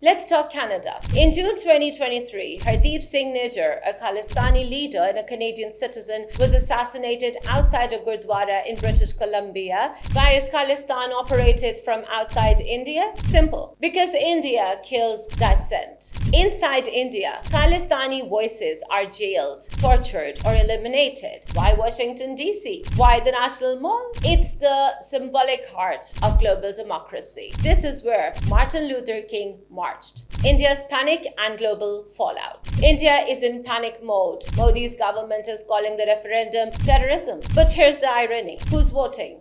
Let's talk Canada. In June 2023, Hardeep Singh Nijjar, a Khalistani leader and a Canadian citizen, was assassinated outside a Gurdwara in British Columbia. Why is Khalistan operated from outside India? Simple. Because India kills dissent. Inside India, Khalistani voices are jailed, tortured, or eliminated. Why Washington, D.C.? Why the National Mall? It's the symbolic heart of global democracy. This is where Martin Luther King marched. India's panic and global fallout. India is in panic mode. Modi's government is calling the referendum terrorism. But here's the irony. Who's voting?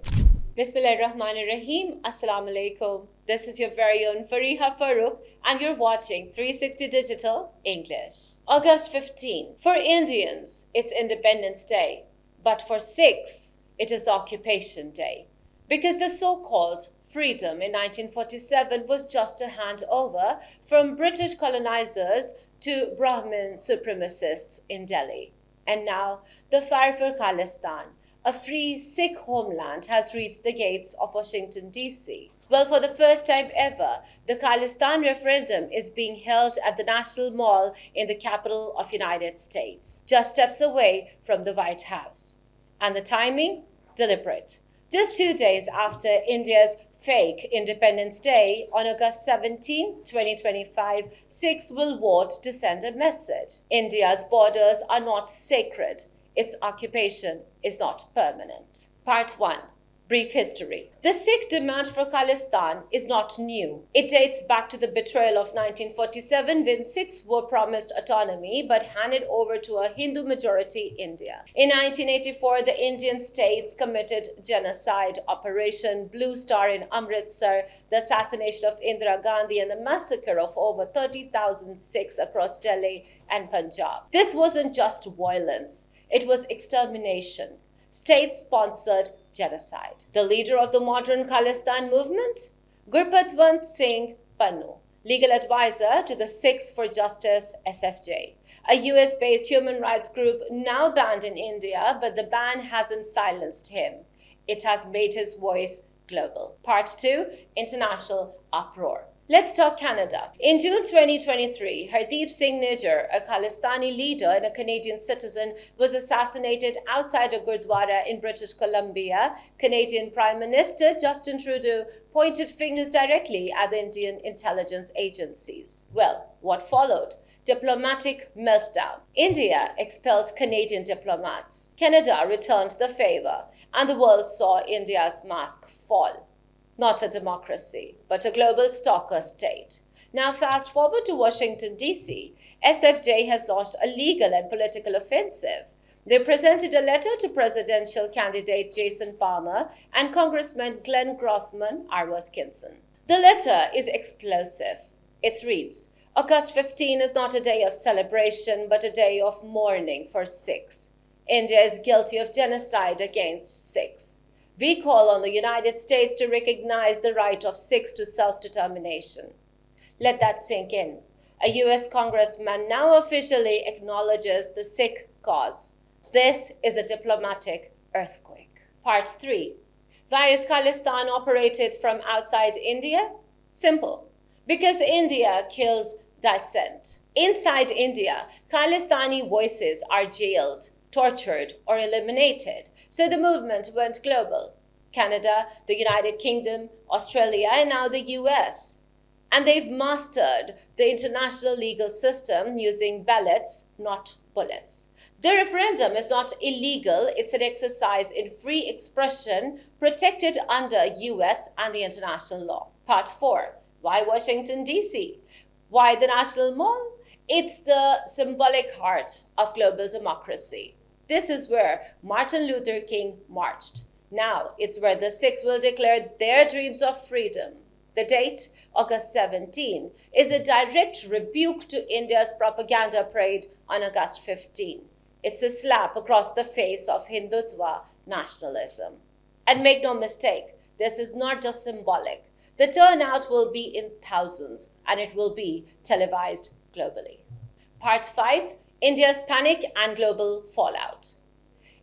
Bismillahirrahmanirrahim. Assalamu alaikum. This is your very own Fariha Farrukh and you're watching 360 Digital English. August 15. For Indians, it's Independence Day. But for Sikhs, it is Occupation Day. Because the so-called freedom in 1947 was just a handover from British colonizers to Brahmin supremacists in Delhi. And now, the fight for Khalistan, a free Sikh homeland, has reached the gates of Washington, D.C. Well, for the first time ever, the Khalistan referendum is being held at the National Mall in the capital of United States, just steps away from the White House. And the timing? Deliberate. Just 2 days after India's fake Independence Day, on August 17, 2025, Sikhs will vote to send a message. India's borders are not sacred. Its occupation is not permanent. Part 1. Brief history. The Sikh demand for Khalistan is not new. It dates back to the betrayal of 1947 when Sikhs were promised autonomy but handed over to a Hindu-majority India. In 1984, the Indian states committed genocide, Operation Blue Star in Amritsar, the assassination of Indira Gandhi, and the massacre of over 30,000 Sikhs across Delhi and Punjab. This wasn't just violence. It was extermination. State-sponsored genocide. The leader of the modern Khalistan movement? Gurpatwant Singh Pannu, legal advisor to the Sikhs for Justice SFJ, a US-based human rights group now banned in India, but the ban hasn't silenced him. It has made his voice global. Part 2. International uproar. Let's talk Canada. In June 2023, Hardeep Singh Nijjar, a Khalistani leader and a Canadian citizen, was assassinated outside a Gurdwara in British Columbia. Canadian Prime Minister Justin Trudeau pointed fingers directly at the Indian intelligence agencies. Well, what followed? Diplomatic meltdown. India expelled Canadian diplomats. Canada returned the favor, and the world saw India's mask fall. Not a democracy, but a global stalker state. Now fast forward to Washington, D.C. SFJ has launched a legal and political offensive. They presented a letter to presidential candidate Jason Palmer and Congressman Glenn Grothman Arvaskinson. The letter is explosive. It reads, August 15 is not a day of celebration, but a day of mourning for Sikhs. India is guilty of genocide against Sikhs. We call on the United States to recognize the right of Sikhs to self-determination. Let that sink in. A US congressman now officially acknowledges the Sikh cause. This is a diplomatic earthquake. Part 3. Why is Khalistan operated from outside India? Simple. Because India kills dissent. Inside India, Khalistani voices are jailed, tortured, or eliminated. So the movement went global. Canada, the United Kingdom, Australia, and now the US. And they've mastered the international legal system using ballots, not bullets. The referendum is not illegal. It's an exercise in free expression protected under US and the international law. Part 4. Why Washington, D.C.? Why the National Mall? It's the symbolic heart of global democracy. This is where Martin Luther King marched. Now it's where the Sikhs will declare their dreams of freedom. The date, August 17, is a direct rebuke to India's propaganda parade on August 15. It's a slap across the face of Hindutva nationalism. And make no mistake, this is not just symbolic. The turnout will be in thousands, and it will be televised globally. Part 5. India's panic and global fallout.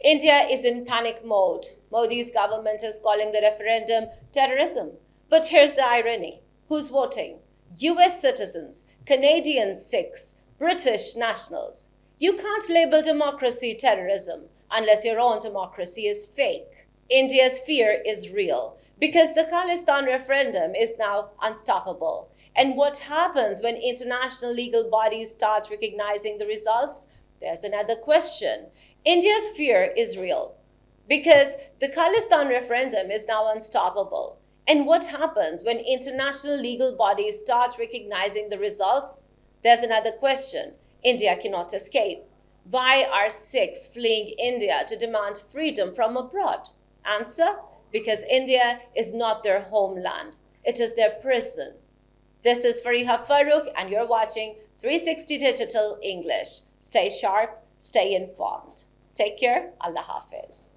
India is in panic mode. Modi's government is calling the referendum terrorism. But here's the irony. Who's voting? US citizens, Canadian Sikhs, British nationals. You can't label democracy terrorism unless your own democracy is fake. India's fear is real because the Khalistan referendum is now unstoppable. And what happens when international legal bodies start recognizing the results? There's another question. India's fear is real because the Khalistan referendum is now unstoppable. And what happens when international legal bodies start recognizing the results? There's another question India cannot escape. Why are Sikhs fleeing India to demand freedom from abroad? Answer: because India is not their homeland. It is their prison. This is Fariha Farrukh, and you're watching 360 Digital English. Stay sharp, stay informed. Take care. Allah Hafiz.